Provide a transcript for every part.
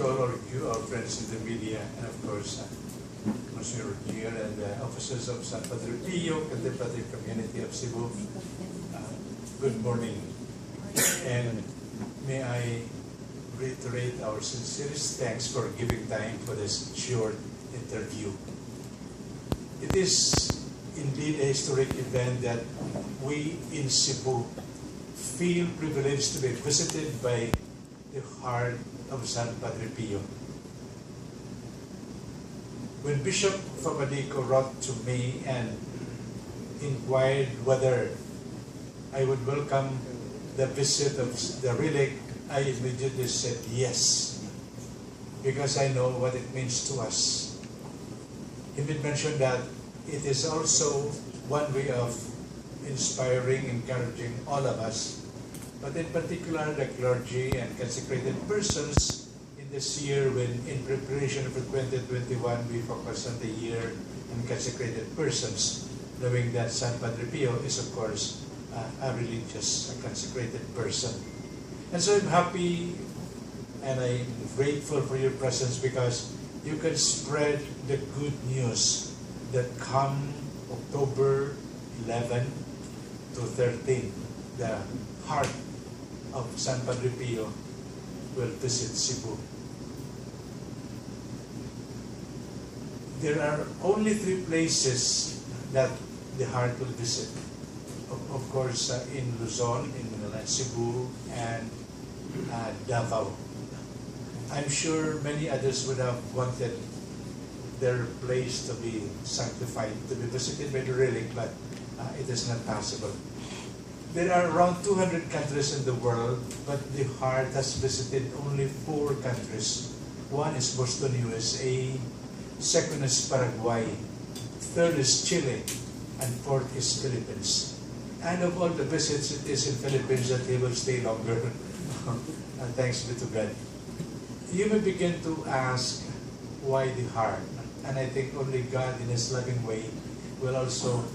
to all of you, our friends in the media, and of course, Monsieur Rosario and the officers of San Padre Pio, Contemplative Community of Cebu. Good morning. And may I reiterate our sincerest thanks for giving time for this short interview. It is indeed a historic event that we in Cebu feel privileged to be visited by the heart of San Padre Pio. When Bishop Famadico wrote to me and inquired whether I would welcome the visit of the relic, I immediately said yes, because I know what it means to us. He did mention that it is also one way of inspiring, encouraging all of us, but in particular the clergy and consecrated persons in this year, when in preparation for 2021 we focus on the year and consecrated persons, knowing that San Padre Pio is of course a religious, a consecrated person. And so I'm happy and I'm grateful for your presence, because you can spread the good news that come October 11 to 13, the heart of San Padre Pio will visit Cebu. There are only 3 places that the heart will visit. Of course, in Luzon, in Manila, Cebu, and Davao. I'm sure many others would have wanted their place to be sanctified, to be visited by the relic, but it is not possible. There are around 200 countries in the world, but the heart has visited only 4 countries. One is Boston, USA. Second is Paraguay. Third is Chile. And fourth is Philippines. And of all the visits, it is in Philippines that he will stay longer. Thanks be to God. You may begin to ask, why the heart? And I think only God in His loving way will also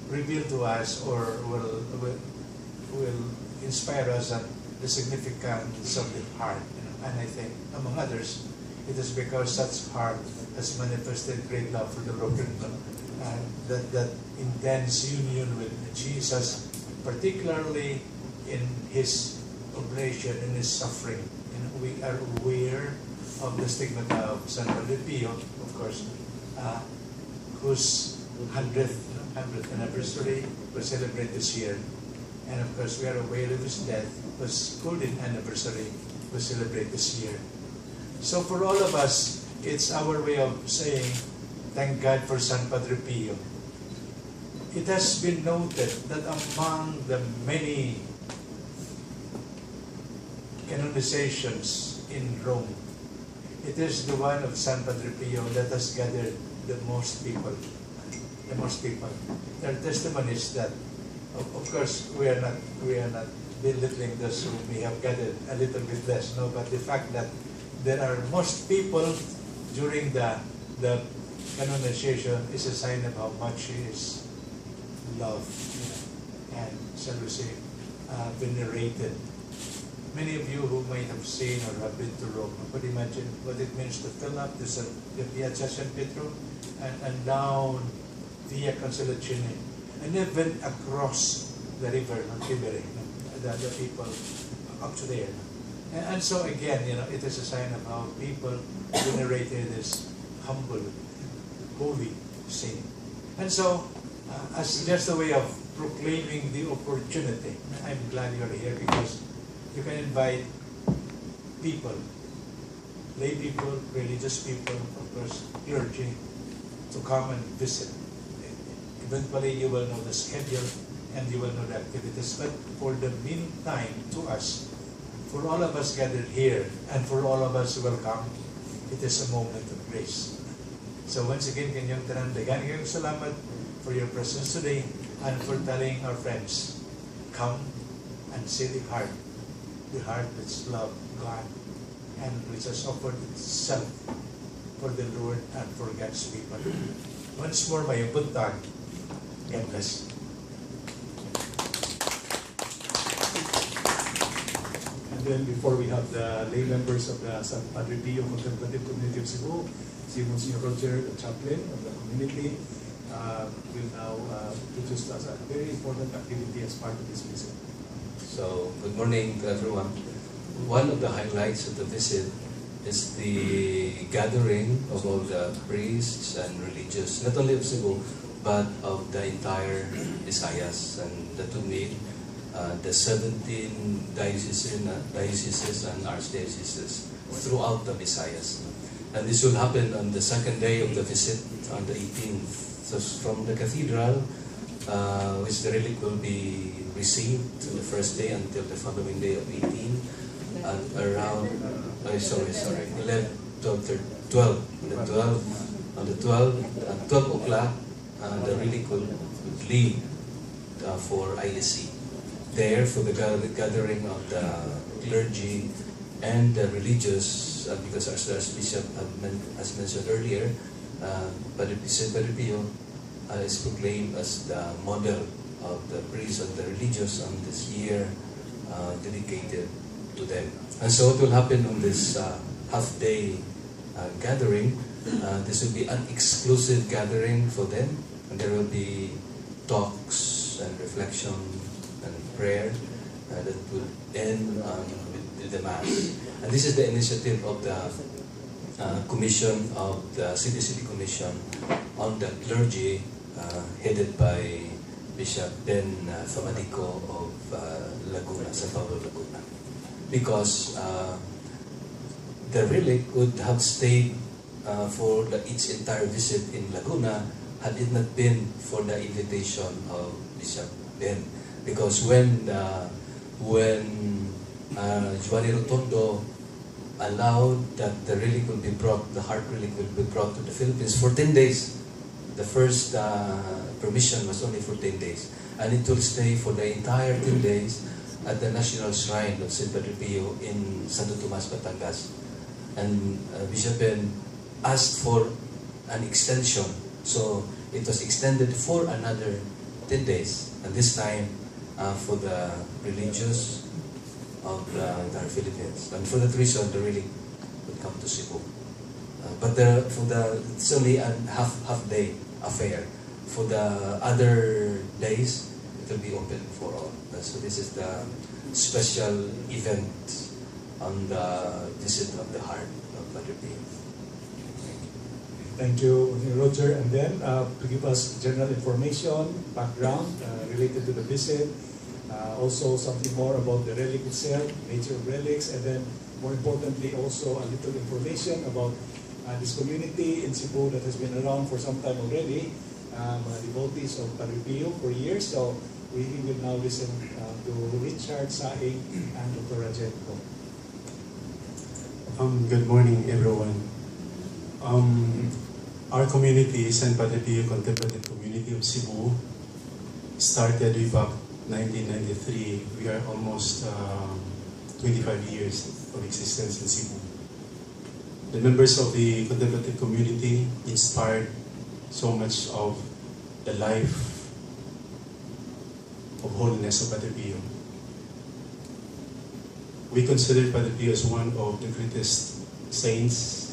reveal to us, or will inspire us on the significance of the heart. And I think, among others, it is because such heart has manifested great love for the Lord, and that intense union with Jesus, particularly in His oblation, in His suffering. We are aware of the stigmata of San Padre Pio, of course, whose 100th anniversary we celebrate this year. And of course, we are aware of his death, whose golden anniversary we celebrate this year. So for all of us, it's our way of saying, thank God for San Padre Pio. It has been noted that among the many canonizations in Rome, it is the one of San Padre Pio that has gathered the most people. The most people. There are testimonies that, of course, we are not belittling those who may have gathered a little bit less, no. But the fact that there are most people during the canonization is a sign of how much he is loved and, shall we say, venerated. Many of you who might have seen or have been to Rome could imagine what it means to fill up the Piazza San Pietro and down via Consolazione, and even across the river of Tiberi, the people up to there. And so again, it is a sign of how people venerated this humble, holy saint. And so, as just a way of proclaiming the opportunity, I'm glad you're here, because you can invite people, lay people, religious people, of course, clergy, to come and visit. Eventually, you will know the schedule and you will know the activities. But for the meantime, to us, for all of us gathered here, and for all of us who will come, it is a moment of grace. So once again, kanyang tanan, daghang salamat for your presence today, and for telling our friends, come and see the heart which loves God and which has offered itself for the Lord and for God's people. Once more, may buntan. God bless. then before we have the lay members of the San Padre Pio Contemplative Community of Cebu, si Monsignor Roger, the chaplain of the community, will now introduce us a very important activity as part of this visit. So, good morning to everyone. One of the highlights of the visit is the gathering of all the priests and religious, not only of Cebu, but of the entire Visayas, and that will meet the 17 dioceses and archdioceses throughout the Visayas. And this will happen on the second day of the visit, on the 18th. So from the cathedral, which the relic will be received on the first day until the following day of 18, at around, 11, 12, on the 12, at 12 o'clock, the relic will leave for ISC. There, for the gathering of the clergy and the religious, because as the Archbishop has mentioned earlier, Padre Pio is proclaimed as the model of the priests and the religious on this year dedicated to them. And so what will happen on this half-day gathering, this will be an exclusive gathering for them, and there will be talks and reflection and prayer that will end with the Mass. And this is the initiative of the commission of the City Commission on the clergy, headed by Bishop Ben Famadico of Laguna, San Pablo, Laguna. Because the relic would have stayed for its entire visit in Laguna had it not been for the invitation of Bishop Ben. Because when Giovanni Rotondo allowed that the relic will be brought, the heart relic will be brought to the Philippines for 10 days. The first permission was only for 10 days. And it will stay for the entire 10 days at the National Shrine of St. Padre Pio in Santo Tomas, Batangas. And Bishop Ben asked for an extension. So it was extended for another 10 days. And this time for the religious of the entire Philippines. And for that reason, the relic would come to Cebu. But it's only a half-day affair. For the other days, it will be open for all. So this is the special event on the visit of the heart of Padre Pio. Thank you, Roger. And then to give us general information, background related to the visit, also something more about the relic itself, nature of relics, and then more importantly also a little information about this community in Cebu that has been around for some time already, devotees of Padre Pio for years. So we will now listen to Richard Saing and Dr. Rajenko. Good morning, everyone. Our community, San Padre Pio Contemplative Community of Cebu, started way back 1993. We are almost 25 years of existence in Cebu. The members of the contemplative community inspired so much of the life of holiness of Padre Pio. We consider Padre Pio as one of the greatest saints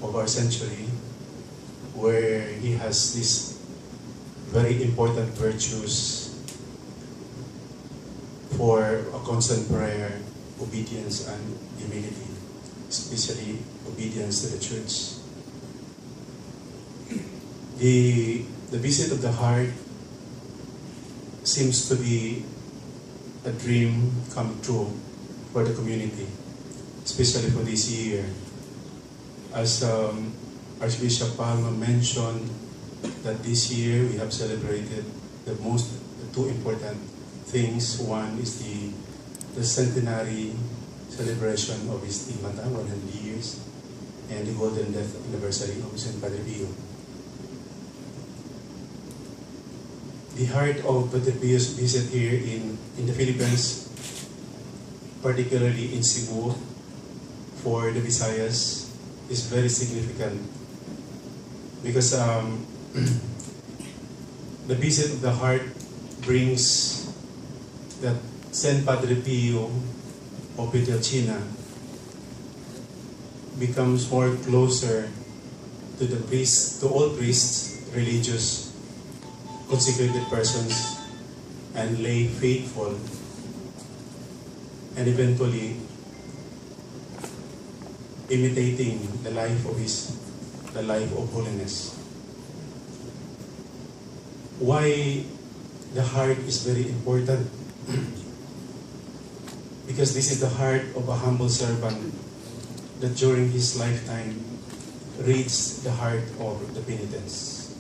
of our century, where he has these very important virtues for a constant prayer, obedience, and humility, especially obedience to the church. The visit of the heart seems to be a dream come true for the community, especially for this year. As Archbishop Palma mentioned, that this year we have celebrated the two important things. One is the centenary celebration of his Imata, 100 years, and the golden death anniversary of St. Padre Pio. The heart of Padre Pio's visit here in the Philippines, particularly in Cebu, for the Visayas, is very significant because the visit of the heart brings that Saint Padre Pio of Pietrelcina becomes more closer to the priests, to all priests, religious, consecrated persons, and lay faithful, and eventually imitating the life of holiness. Why the heart is very important? Because this is the heart of a humble servant that during his lifetime reads the heart of the penitents.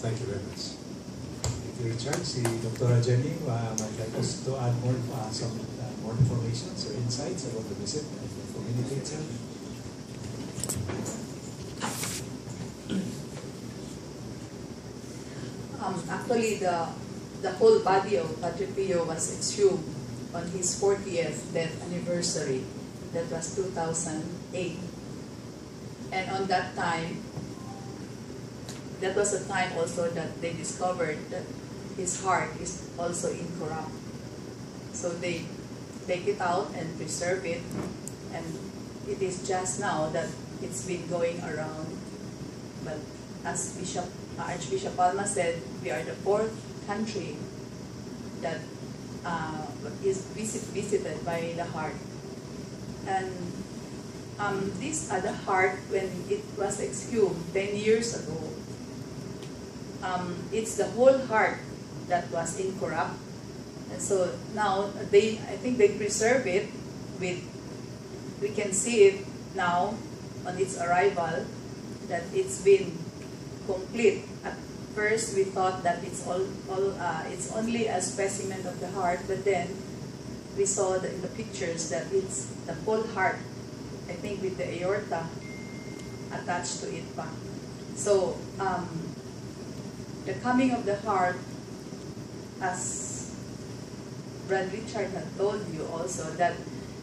Thank you very much. Thank you, Richard. Si Dr. Jenny might like us to add more more information or insights about the visit and the community itself. Actually, the whole body of Padre Pio was exhumed on his 40th death anniversary. That was 2008. And on that time, that was the time also that they discovered that his heart is also incorrupt. So they take it out and preserve it, and it is just now that it's been going around. But as Archbishop Palma said, we are the 4th country that is visited by the heart. And this the heart, when it was exhumed 10 years ago, it's the whole heart that was incorrupt. And so now I think they preserve it with, we can see it now on its arrival, that it's been complete. At first we thought that it's it's only a specimen of the heart, but then we saw in the pictures that it's the whole heart, I think with the aorta attached to it pa. So the coming of the heart, as Brother Richard had told you also, that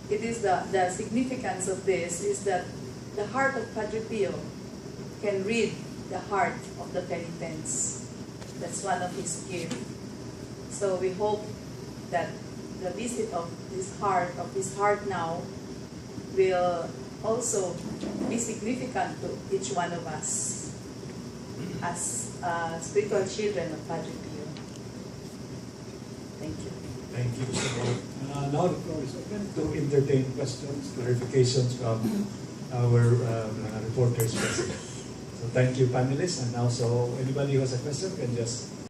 it is the significance of this is that the heart of Padre Pio can read the heart of the penitents. That's one of his gifts. So we hope that the visit of his heart now will also be significant to each one of us as spiritual children of Padre Pio. Thank you. Thank you so much. Now the floor is open to entertain questions, clarifications from our reporters present. So thank you, panelists, and also anybody who has a question can just